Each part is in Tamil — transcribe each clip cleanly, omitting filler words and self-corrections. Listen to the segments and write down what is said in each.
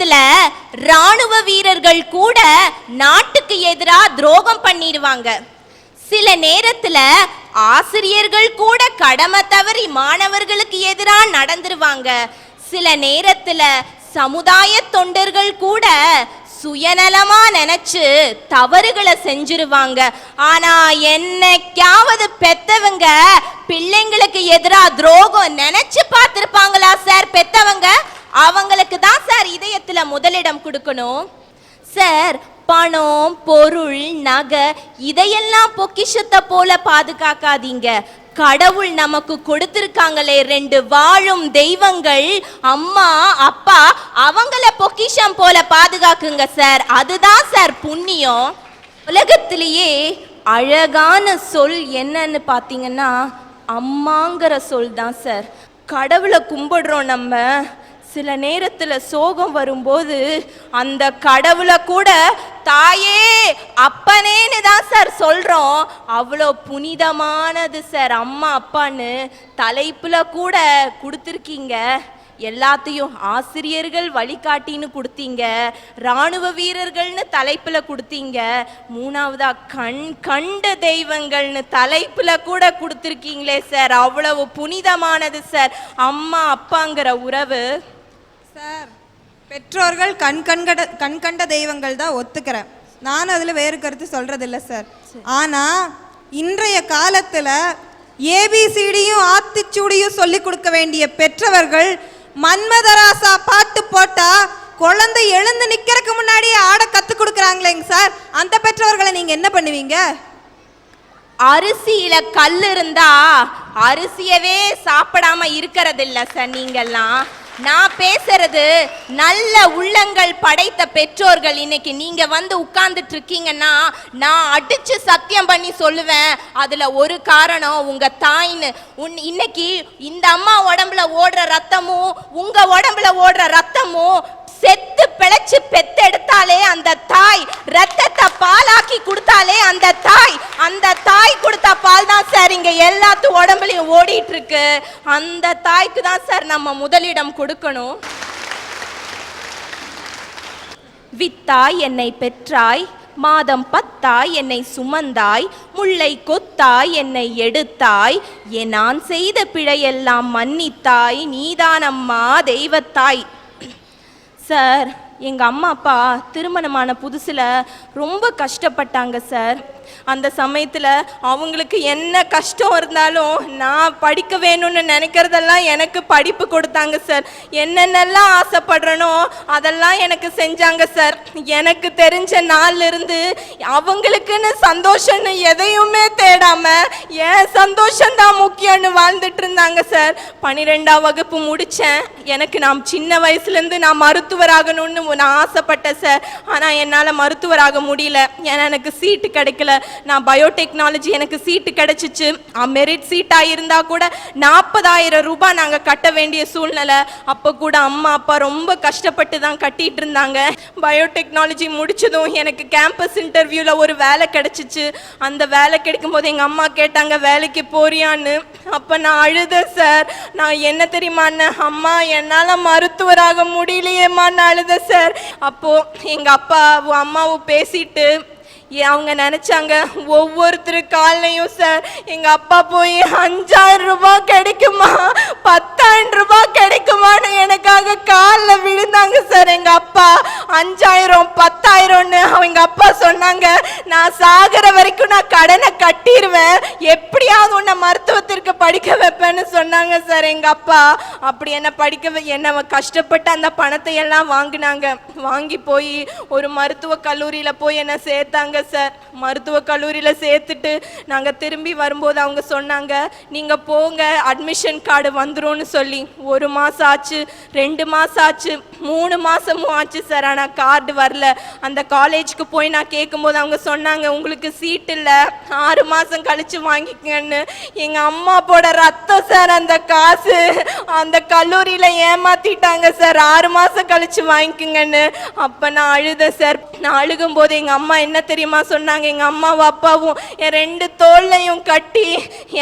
நேரத்துல ராணுவ வீரர்கள் கூட நாட்டுக்கு எதிராக துரோகம் பண்ணிடுவாங்க. சில நேரத்துல ஆசிரியர்கள் கூட கடமை தவறி மாணவர்களுக்கு எதிராக நடந்துருவாங்க. சில நேரத்துல சமுதாய தொண்டர்கள் கூட சுயநலமா நினைச்சு தவறுகளை செஞ்சிருவாங்க. ஆனா என்னைக்காவது பெத்தவங்க பிள்ளைங்களுக்கு எதிராக துரோகம் நினைச்சு பார்த்திருப்பாங்களா சார்? பெத்தவங்க அவங்களுக்கு தான் சார் இதயத்துல முதலிடம் கொடுக்கணும். சார், பணம், பொருள், நகை இதையெல்லாம் பொக்கிஷத்தை போல பாதுகாக்காதீங்க. கடவுள் நமக்கு கொடுத்திருக்காங்களே 2 வாழும் தெய்வங்கள், அம்மா அப்பா, அவங்கள பொக்கிஷம் போல பாதுகாக்குங்க சார். அதுதான் சார் புண்ணியம். உலகத்திலேயே அழகான சொல் என்னன்னு பார்த்தீங்கன்னா அம்மாங்கிற சொல் தான் சார். கடவுளை கும்பிடுறோம் நம்ம. சில நேரத்தில் சோகம் வரும்போது அந்த கடவுளை கூட தாயே அப்பனேன்னு தான் சார் சொல்கிறோம். அவ்வளோ புனிதமானது சார் அம்மா அப்பான்னு. தலைப்பில் கூட கொடுத்துருக்கீங்க. எல்லாத்தையும் ஆசிரியர்கள் வழிகாட்டின்னு கொடுத்தீங்க, இராணுவ வீரர்கள்னு தலைப்பில் கொடுத்தீங்க, 3வதா கண்ட தெய்வங்கள்னு தலைப்பில் கூட கொடுத்துருக்கீங்களே சார். அவ்வளவு புனிதமானது சார் அம்மா அப்பாங்கிற உறவு. சார், பெற்றோர்கள் கண்கண்ட தெய்வங்கள் தான் ஒத்துக்கிறேன். நானும் அதில் வேறு கருத்து சொல்கிறதில்ல சார். ஆனால் இன்றைய காலத்தில் ஏபிசிடியும் ஆத்திச்சூடியும் சொல்லி கொடுக்க வேண்டிய பெற்றவர்கள் மன்மதராசா பாட்டு போட்டா குழந்தை எழுந்து நிக்கிறதுக்கு முன்னாடியே ஆட கத்து கொடுக்குறாங்களேங்க சார். அந்த பெற்றவர்களை நீங்க என்ன பண்ணுவீங்க? அரிசியில கல் இருந்தா அரிசியவே சாப்பிடாம இருக்கிறதில்ல சார் நீங்கெல்லாம். நான் பேசுறது நல்ல உள்ளங்கள் படைத்த பெற்றோர்கள். இன்னைக்கு நீங்க வந்து உட்கார்ந்துட்டு இருக்கீங்கன்னா நான் அடிச்சு சத்தியம் பண்ணி சொல்லுவேன், அதுல ஒரு காரணம் உங்க தாயின்னு. இன்னைக்கு இந்த அம்மா உடம்புல ஓடுற ரத்தமும் உங்க உடம்புல ஓடுற ரத்தமும் செத்து பிழைச்சு பெத்தெடுத்தாலே அந்த தாய், ரத்தத்தை பாலாக்கி கொடுத்தாலே அந்த தாய் கொடுத்த பால் தான் சார் இங்க எல்லாத்து உடம்புலையும் ஓடிட்டு இருக்கு. அந்த தாய்க்கு தான் சார் நம்ம முதலிடம் கொடுக்கணும். வித்தாய் என்னை பெற்றாய், மாதம் 10 என்னை சுமந்தாய், முல்லை கொத்தாய் என்னை எடுத்தாய், நான் செய்த பிழையெல்லாம் மன்னித்தாய், நீதானம்மா தெய்வத்தாய். சார், எங்கள் அம்மா அப்பா திருமணமான புதுசில் ரொம்ப கஷ்டப்பட்டாங்க சார். அந்த சமயத்தில் அவங்களுக்கு என்ன கஷ்டம் இருந்தாலும் நான் படிக்க வேணும்னு நினைக்கிறதெல்லாம் எனக்கு படிப்பு கொடுத்தாங்க சார். என்னென்னலாம் ஆசைப்படுறனோ அதெல்லாம் எனக்கு செஞ்சாங்க சார். எனக்கு தெரிஞ்ச நாள்லேருந்து அவங்களுக்குன்னு சந்தோஷம்னு எதையுமே தேடாமல் என் சந்தோஷம்தான் முக்கியம்னு வாழ்ந்துட்டு இருந்தாங்க சார். 12ஆம் வகுப்பு முடித்தேன். எனக்கு நான் சின்ன வயசுலேருந்து நான் மருத்துவராகணும்னு நான் ஆசைப்பட்டேன் சார். ஆனால் என்னால் மருத்துவராக முடியல. ஏன்னா எனக்கு சீட்டு கிடைக்கல. நான் பயோடெக்னாலஜி எனக்கு சீட்டு கிடைச்சிச்சு. மெரிட் சீட்டாக இருந்தால் கூட 40,000 ரூபாய் நாங்கள் கட்ட வேண்டிய சூழ்நிலை. அப்போ கூட அம்மா அப்பா ரொம்ப கஷ்டப்பட்டு தான் கட்டிட்டு இருந்தாங்க. பயோடெக்னாலஜி முடிச்சதும் எனக்கு கேம்பஸ் இன்டர்வியூவில் ஒரு வேலை கிடைச்சிச்சு. அந்த வேலை கிடைக்கும் போது எங்கள் அம்மா கேட்டாங்க வேலைக்கு போறியான்னு. அப்போ நான் அழுதேன் சார். நான் என்ன தெரியுமான்னு, அம்மா என்னால் மருத்துவராக முடியலையேம்மான்னு அழுதேன் சார். அப்போது எங்கள் அப்பாவும் அம்மாவும் பேசிட்டு அவங்க நினைச்சாங்க ஒவ்வொருத்தரு காலையும் சார் எங்க அப்பா போய் 5,000 ரூபாய் கிடைக்குமா 10,000 ரூபாய் கிடைக்குமான்னு எனக்காக காலில் விழுந்தாங்க சார். எங்க அப்பா 5,000 10,000ன்னு அவங்க அப்பா சொன்னாங்க. நான் சாகிற வரைக்கும் நான் கடனை கட்டிடுவேன், எப்படியாவது உன்னை மருத்துவத்திற்கு படிக்க வைப்பேன்னு சொன்னாங்க சார் எங்க அப்பா. அப்படி என்ன என்ன கஷ்டப்பட்டு அந்த பணத்தை எல்லாம் வாங்கினாங்க. வாங்கி போய் ஒரு மருத்துவ கல்லூரியில போய் என்ன சேர்த்தாங்க சார். மருத்துவ கல்லூரியில் சேர்த்துட்டு நாங்கள் திரும்பி வரும்போது அவங்க சொன்னாங்க நீங்கள் போங்க அட்மிஷன் கார்டு வந்துரும்னு சொல்லி. 1 மாதம் ஆச்சு, 2 மாதம் ஆச்சு, 3 மாதமும் ஆச்சு சார். ஆனால் கார்டு வரல. அந்த காலேஜுக்கு போய் நான் கேட்கும்போது அவங்க சொன்னாங்க உங்களுக்கு சீட் இல்லை, 6 மாதம் கழித்து வாங்கிக்கங்கன்னு. எங்கள் அம்மா போட ரத்தம் சார் அந்த காசு. அந்த கல்லூரியில் ஏமாத்திட்டாங்க சார், 6 மாதம் கழித்து வாங்கிக்கங்கன்னு. அப்போ நான் அழுதேன் சார். நான் அழுகும்போது எங்கள் அம்மா என்ன தெரியுமா சொன்னாங்க, எங்க அம்மாவும் அப்பாவும் என் 2 தோள்லையும் கட்டி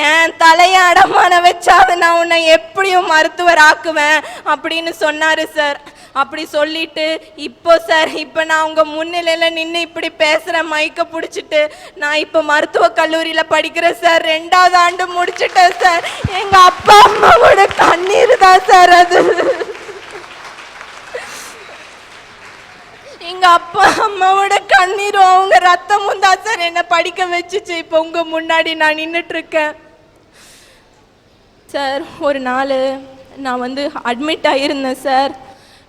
என் தலையை அடமான வச்சாது நான் உன்னை எப்படியும் மருத்துவர் ஆக்குவேன் அப்படின்னு சொன்னாரு சார். அப்படி சொல்லிட்டு இப்போ சார் இப்போ நான் உங்க முன்னிலையில நின்று இப்படி பேசுறேன் மைக்க பிடிச்சிட்டு. நான் இப்போ மருத்துவக் கல்லூரியில படிக்கிறேன் சார், 2வது ஆண்டு முடிச்சிட்டேன் சார். எங்க அப்பா அம்மாவோட கண்ணீர் தான் சார் அது. எங்க அப்பா அம்மாவோட கண்ணீரும் அவங்க ரத்தமும் தான் சார் என்னை படிக்க வச்சுச்சு. இப்போ உங்க முன்னாடி நான் நின்றுட்டு இருக்கேன் சார். ஒரு நாள் நான் அட்மிட் ஆகியிருந்தேன் சார்.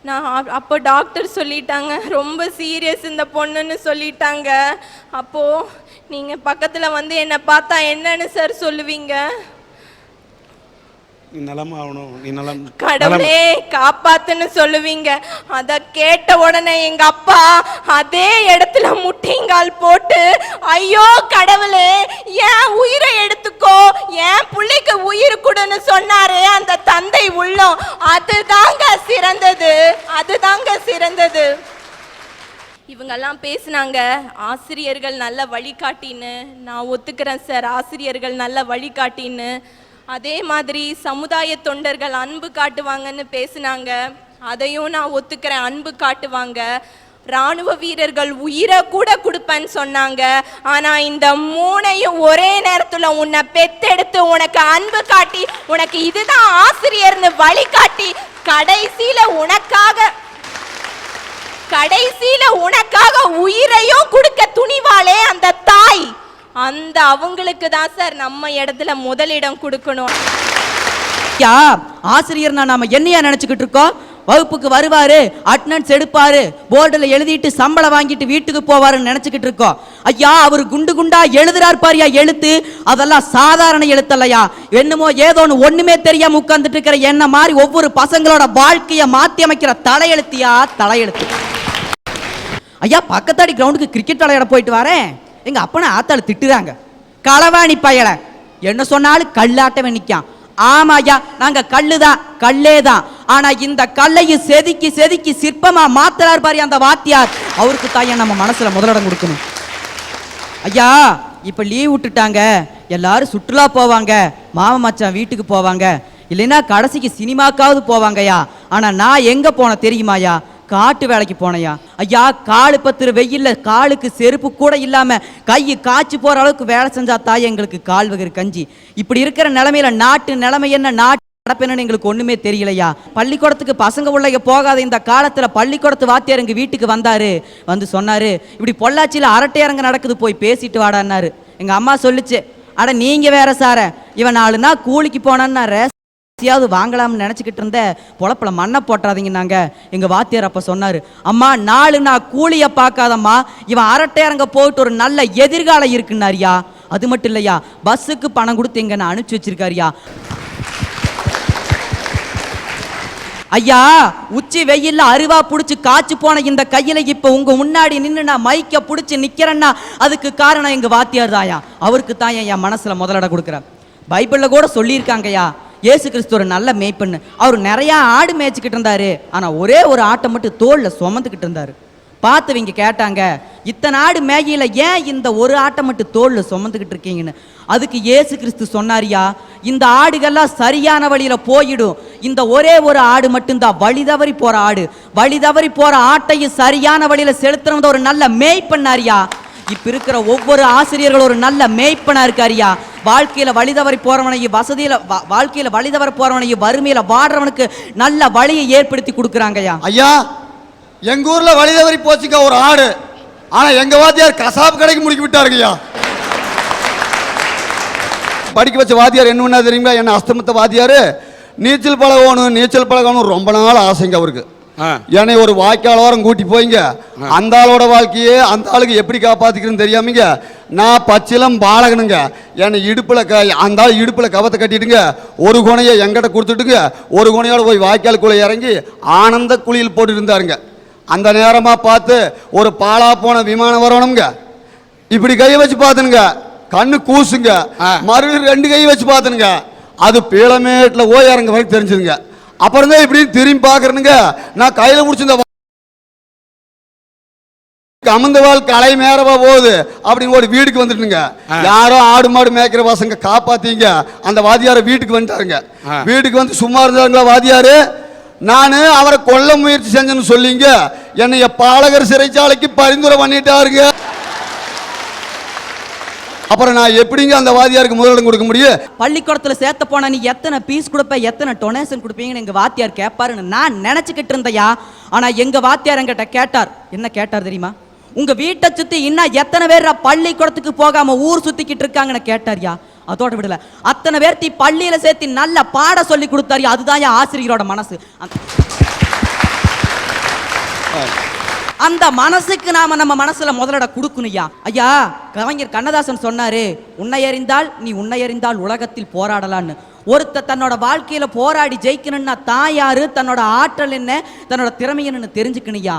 நான் அப்போ டாக்டர் சொல்லிட்டாங்க ரொம்ப சீரியஸ் இந்த பொண்ணுன்னு சொல்லிட்டாங்க. அப்போது நீங்கள் பக்கத்தில் என்னை பார்த்தா என்னன்னு சார் சொல்லுவீங்க? நீ நலமாகணும், நீ நலம், கடவுளே காப்பாத்துன்னு சொல்லுவீங்க. அத கேட்ட உடனே எங்க அப்பா அதே இடத்துல முட்டிங்கால் போட்டு, ஐயோ கடவுளே ஏன் உயிரை எடுத்துக்கோ, ஏன் பிள்ளைக்கு உயிர் கொடுன்னு சொன்னாரே அந்த தந்தை உள்ளம், அதுதாங்க சிறந்தது, அதுதாங்க சிறந்தது. இவங்கெல்லாம் பேசினாங்க ஆசிரியர்கள் நல்ல வழிகாட்டின்னு. நான் ஒத்துக்கிறேன் சார், ஆசிரியர்கள் நல்ல வழிகாட்டின்னு. அதே மாதிரி சமுதாய தொண்டர்கள் அன்பு காட்டுவாங்கன்னு பேசினாங்க, அதையும் நான் ஒத்துக்கிறேன், அன்பு காட்டுவாங்க. இராணுவ வீரர்கள் உயிரை கூட கொடுப்பேன்னு சொன்னாங்க. ஆனால் இந்த 3ஐயும் ஒரே நேரத்தில் உன்னை பெத்தெடுத்து உனக்கு அன்பு காட்டி உனக்கு இதுதான் ஆசிரியர்னு வழிகாட்டி கடைசியில உனக்காக உயிரையும் கொடுக்க துணிவாளே அந்த தாய், அந்த அவங்களுக்கு தான் சார் நம்ம இடத்துல முதலிடம் கொடுக்கணும். ஆசிரியர்னா நாம என்னையா நினைச்சுக்கிட்டு இருக்கோம்? வகுப்புக்கு வருவாரு, அட்டெண்டன்ஸ் எடுப்பாரு, போர்டில் எழுதிட்டு சம்பளம் வாங்கிட்டு வீட்டுக்கு போவாருன்னு நினைச்சுக்கிட்டு இருக்கோம். ஐயா அவர் குண்டு குண்டா எழுதுறாரு பாரியா எழுத்து, அதெல்லாம் சாதாரண எழுத்தல்லையா. என்னமோ ஏதோன்னு ஒண்ணுமே தெரியாம உட்கார்ந்துட்டு இருக்கிற என்ன மாதிரி ஒவ்வொரு பசங்களோட வாழ்க்கையை மாத்தி அமைக்கிற தலையெழுத்தியா தலையெழுத்து. ஐயா பக்கத்தாடி கிரவுண்டுக்கு கிரிக்கெட் விளையாட போயிட்டு வரேன், எங்க அப்பனை ஆத்தாள் திட்டுறாங்க, களவாணி பயல என்ன சொன்னாலும் கல்லாட்டவே நிக்கான். ஆமா ஐயா நாங்க கல்லுதான், கல்லேதான். ஆனா இந்த கல்லையும் செதுக்கி செதுக்கி சிற்பமா மாத்துறாரு பாரு அந்த வாத்தியார், அவருக்கு தான் நம்ம மனசுல முதலிடம் கொடுக்கணும். ஐயா இப்ப லீவ் விட்டுட்டாங்க, எல்லாரும் சுற்றுலா போவாங்க, மாமா மச்சான் வீட்டுக்கு போவாங்க, இல்லைன்னா கடைசிக்கு சினிமாக்காவது போவாங்கய்யா. ஆனா நான் எங்க போன தெரியுமாயா? காட்டு வேலைக்கு போனையா. ஐயா காலு பத்துரு வெயில்ல காலுக்கு செருப்பு கூட இல்லாம கையை காய்ச்சி போற அளவுக்கு வேலை செஞ்சா தாய் எங்களுக்கு கால் வகர் கஞ்சி. இப்படி இருக்கிற நிலைமையில நாட்டு நிலைமை என்ன, நாட்டு நடப்பேன்னு எங்களுக்கு ஒண்ணுமே தெரியலையா. பள்ளிக்கூடத்துக்கு பசங்க உள்ள போகாத இந்த காலத்துல பள்ளிக்கூடத்து வாத்தியார் எங்க வீட்டுக்கு வந்தாரு, வந்து சொன்னாரு இப்படி பொள்ளாச்சியில அரட்டை அரங்க நடக்குது போய் பேசிட்டு வாடான்னாரு. எங்க அம்மா சொல்லிச்சு, அட நீங்க வேற சார, இவன் 4 நாள் கூலிக்கு போனான்னு ாவது வாங்கலாம்னு நினைச்சுக்கிட்டு இருந்த பொழப்பில் மண்ணை போட்டாதீங்கன்னாங்க. எங்க வாத்தியார் அப்ப சொன்னாரு, அம்மா 4 நாள் கூலிய பார்க்காதம்மா, இவன் அரட்டையரங்க போயிட்டு ஒரு நல்ல எதிர்காலம் இருக்குன்னாரியா. அது மட்டும் இல்லையா, பஸ்ஸுக்கு பணம் கொடுத்து எங்க நான் அனுப்பிச்சு வச்சிருக்காரியா. ஐயா உச்சி வெயில்ல அருவா புடிச்சு காய்ச்சி போன இந்த கையில இப்ப உங்க முன்னாடி நின்று நான் மைக்க புடிச்சு நிக்கிறேன்னா அதுக்கு காரணம் எங்க வாத்தியார் தாயா. அவருக்கு தான் என் மனசுல முதலிடம் கொடுக்குறேன். பைபிள்ல கூட சொல்லியிருக்காங்கய்யா, இயேசு கிறிஸ்து ஒரு நல்ல மேய்ப்பண்ணு. அவர் நிறைய ஆடு மேய்ச்சிக்கிட்டு இருந்தாரு, ஆனா ஒரே ஒரு ஆட்டை மட்டும் தோல்ல சுமந்துக்கிட்டு இருந்தாரு. பார்த்தவங்க கேட்டாங்க, இத்தனை ஆடு மேய்யில ஏன் இந்த ஒரு ஆட்டை மட்டும் தோல்ல சுமந்துக்கிட்டு இருக்கீங்கன்னு. அதுக்கு இயேசு கிறிஸ்து சொன்னாரியா, இந்த ஆடுகள்லாம் சரியான வழியில போயிடும், இந்த ஒரே ஒரு ஆடு மட்டும்தான் வழி தவறி போற ஆடு. வழி தவறி போற ஆட்டையும் சரியான வழியில செலுத்துறவங்க ஒரு நல்ல மேய்ப்பண்ணாரியா. இப்ப இருக்கிற ஒவ்வொரு ஆசிரியர்களும் ஒரு நல்ல மேய்ப்பனா இருக்காரியா. வாழ்க்கையில வழிதவறி போறவனையும் வாழ்க்கையில வழிதவற போறவனையும் வறுமையில வாடுறவனுக்கு நல்ல வழியை ஏற்படுத்தி கொடுக்குறாங்கய்யா. ஐயா எங்க ஊர்ல வழிதவறி போச்சுங்க ஒரு ஆடு, ஆனா எங்க வாத்தியார் கசாப்பு கடைக்கு முடிக்கி விட்டாருங்கய்யா. படிக்க வச்ச வாத்தியார் என்ன தெரியுங்களா, என்ன அஸ்தமத்த வாத்தியார் நீச்சல் பழகணும் ரொம்ப நாள் ஆசைங்க அவருக்கு. என்னை ஒரு வாய்க்காலோரம் கூட்டி போய்ங்க, அந்த ஆளோட வாழ்க்கையே அந்த ஆளுக்கு எப்படி காப்பாத்திக்கிறேன்னு தெரியாமங்க நான் பச்சிலம் பாலகனுங்க. என்னை அந்த ஆள் இடுப்புல கவத்தை கட்டிட்டுங்க, ஒரு குணையை எங்கிட்ட கொடுத்துட்டுங்க, ஒரு குணையோட போய் வாய்க்காலுக்குள்ள இறங்கி ஆனந்த குளியல் போட்டு இருந்தாருங்க. அந்த நேரமா பார்த்து ஒரு பாலா போன விமானம் வரணுங்க, இப்படி கையை வச்சு பார்த்துனுங்க, கண்ணு கூசுங்க, மறுபடியும் 2 கை வச்சு பார்த்துனுங்க, அது பீளமேட்டில் ஓயாரங்க வரைக்கும் தெரிஞ்சுதுங்க. அப்புறம் தான் இப்படி திரும்பி பாக்குறேனுங்க, நான் கையில முடிச்சிருந்த அமர்ந்த வாழ் கலை மேறவா போகுது அப்படின்னு ஒரு வீட்டுக்கு வந்துட்டுங்க. யாரோ ஆடு மாடு மேய்க்கிற பசங்க காப்பாத்தீங்க, அந்த வாதியார வீட்டுக்கு வந்துட்டாருங்க. வீட்டுக்கு வந்து சும்மா இருந்தாருங்களா வாதியாரு, நான் அவரை கொல்ல முயற்சி செஞ்சேன்னு சொல்லிங்க என்னைய பாலகர் சிறைச்சாலைக்கு பரிந்துரை பண்ணிட்டாருங்க. அப்புறம் நான் எப்படிங்க அந்த வாத்தியாருக்கு முதலிடம் கொடுக்க முடியும்? பள்ளிக்கூடத்துல சேர்த்த போனா நீ எத்தனை பீஸ் கொடுப்ப, எத்தனை டொனேஷன் கொடுப்பீங்கன்னு எங்க வாத்தியார் கேட்பாருன்னு நான் நினைச்சுக்கிட்டு இருந்தையா. ஆனா எங்க வாத்தியார் என்கிட்ட கேட்டார். என்ன கேட்டார் தெரியுமா? உங்க வீட்டை சுத்தி இன்னும் எத்தனை பேர் பள்ளிக்கூடத்துக்கு போகாம ஊர் சுத்திக்கிட்டு இருக்காங்கன்னு கேட்டார்யா. அதோட விடல, அத்தனை பேர்த்தி பள்ளியில சேர்த்து நல்ல பாட சொல்லி கொடுத்தாரியா. அதுதான் ஆசிரியரோட மனசு. அந்த மனசுக்கு நாம நம்ம மனசுல முதலிட கொடுக்கணும்யா. ஐயா கவிஞர் கண்ணதாசன் சொன்னாரு, உன்னை அறிந்தால் நீ உன்னை அறிந்தால் உலகத்தில் போராடலான்னு. ஒருத்த தன்னோட வாழ்க்கையில போராடி ஜெயிக்கணும்னா தான் யாரு, தன்னோட ஆற்றல் என்ன, தன்னோட திறமை என்னன்னு தெரிஞ்சுக்கணும்யா.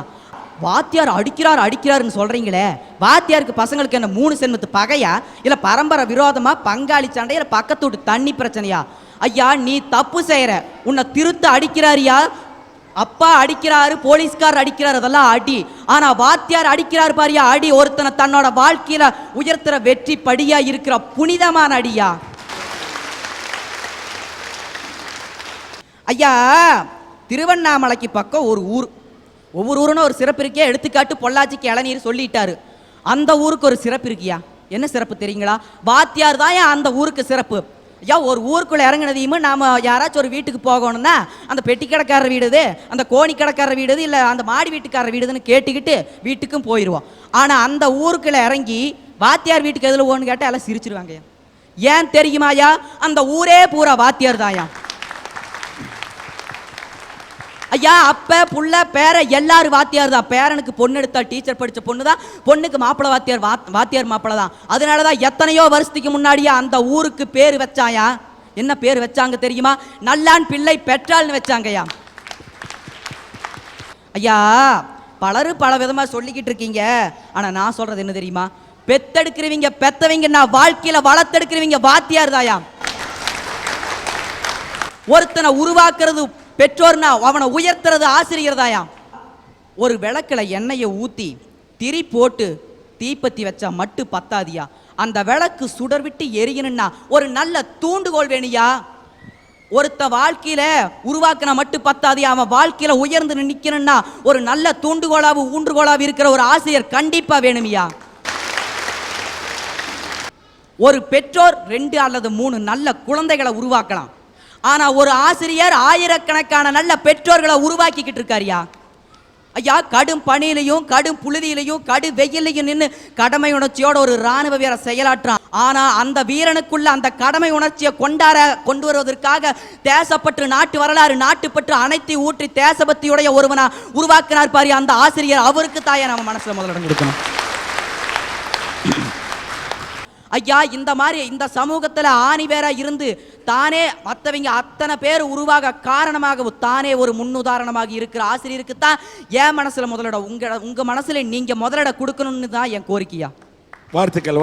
வாத்தியார் அடிக்கிறாருன்னு சொல்றீங்களே, வாத்தியாருக்கு பசங்களுக்கு என்ன 3 சென்மத்து பகையா, இல்ல பரம்பரை விரோதமா, பங்காளி சண்டையா, இல்ல பக்கத்து வீட்டு தண்ணி பிரச்சனையா? ஐயா நீ தப்பு செய்யற, உன்னை திருத்த அடிக்கிறாரியா. அப்பா அடிக்கிறாரு, போலீஸ்கார் அடிக்கிறாரு, அதெல்லாம் அடி. ஆனா வாத்தியார் அடிக்கிறாரு பாரியா அடி, ஒருத்தனை தன்னோட வாழ்க்கையில உயர்த்துற வெற்றி படியா இருக்கிற புனிதமான அடியா. ஐயா திருவண்ணாமலைக்கு பக்கம் ஒரு ஊர், ஒவ்வொரு ஊருன்னு ஒரு சிறப்பு இருக்கே. எடுத்துக்காட்டு பொள்ளாச்சிக்கு இளநீர் சொல்லிட்டாரு. அந்த ஊருக்கு ஒரு சிறப்பு இருக்கியா. என்ன சிறப்பு தெரியுங்களா? வாத்தியார் தான் அந்த ஊருக்கு சிறப்பு. ஐயா ஒரு ஊருக்குள்ள இறங்கினதையும் நாம யாராச்சும் ஒரு வீட்டுக்கு போகணும்னா அந்த பெட்டி கடைக்காரர் வீடுது, அந்த கோணி கடைக்காரர் வீடுது, இல்லை அந்த மாடி வீட்டுக்காரர் வீடுதுன்னு கேட்டுக்கிட்டு வீட்டுக்கும் போயிடுவோம். ஆனால் அந்த ஊருக்குள்ள இறங்கி வாத்தியார் வீட்டுக்கு எதில் ஓன்னு கேட்டால் எல்லாம் சிரிச்சிருவாங்க. ஏன் தெரியுமாயா? அந்த ஊரே பூரா வாத்தியார் தாயா. ஐயா அப்ப புள்ள பேர எல்லாரும் வாத்தியார் தான். பேரனுக்கு பொண்ணு எடுத்தா டீச்சர் படிச்ச பொண்ணு தான், பொண்ணுக்கு மாப்பிள்ளை வாத்தியார், வாத்தியார் மாப்பிள்ளை தான். அதனாலதான் எத்தனையோ வருஷத்துக்கு முன்னாடியே அந்த ஊருக்கு பேர் வச்சாயா. என்ன பேர் வச்சாங்க தெரியுமா? நல்லான் பிள்ளை பெற்றாள்னு வச்சாங்கய்யா. ஐயா பலரும் பல விதமா சொல்லிக்கிட்டு இருக்கீங்க. ஆனா நான் சொல்றது என்ன தெரியுமா? பெத்தெடுக்கிறவங்க பெத்தவங்க, நான் வாழ்க்கையில வளர்த்தெடுக்கிறவங்க வாத்தியார் தாயா. ஒருத்தனை உருவாக்குறது பெற்றோர்னா அவனை உயர்த்துறது ஆசிரியர் தாயா. ஒரு விளக்குல எண்ணெயை ஊத்தி திரி போட்டு தீப்பத்தி வச்சா மட்டும் பத்தாதியா. அந்த விளக்கு சுடர் விட்டு எரியணும்னா ஒரு நல்ல தூண்டுகோல் வேணியா. ஒருத்த வாழ்க்கையில உருவாக்கினா மட்டும் பத்தாதியா, அவன் வாழ்க்கையில உயர்ந்து நிக்கணும்னா ஒரு நல்ல தூண்டுகோலாவு ஊன்றுகோலாவு இருக்கிற ஒரு ஆசிரியர் கண்டிப்பா வேணுமியா. ஒரு பெற்றோர் 2 அல்லது 3 நல்ல குழந்தைகளை உருவாக்கலாம். ஆனா ஒரு ஆசிரியர் ஆயிரக்கணக்கான நல்ல பெற்றோர்களை உருவாக்கிக்கிட்டு இருக்காரியா. ஐயா கடும் பணியிலையும் கடும் புழுதியிலையும் கடும் வெயிலையும் நின்று கடமை உணர்ச்சியோட ஒரு ராணுவ வீரர் செயலாற்றான். ஆனா அந்த வீரனுக்குள்ள அந்த கடமை உணர்ச்சியை கொண்டு வருவதற்காக தேசப்பற்று, நாட்டு வரலாறு, நாட்டுப்பற்று அனைத்தையும் ஊற்றி தேசபக்தியுடைய ஒருவனா உருவாக்கினார் பாரு அந்த ஆசிரியர். அவருக்கு தாயா நம்ம மனசுல முதலிடம் கொடுக்கணும். ஐயா இந்த மாதிரி இந்த சமூகத்துல ஆணிவேரா இருந்து தானே மற்றவங்க அத்தனை பேர் உருவாக காரணமாக தானே ஒரு முன்னுதாரணமாக இருக்கிற ஆசிரியருக்கு தான் என் மனசுல முதலிடம், உங்க மனசுல நீங்க முதலிடம் கொடுக்கணும்னு தான் என் கோரிக்கையா. வாழ்த்துக்கள்.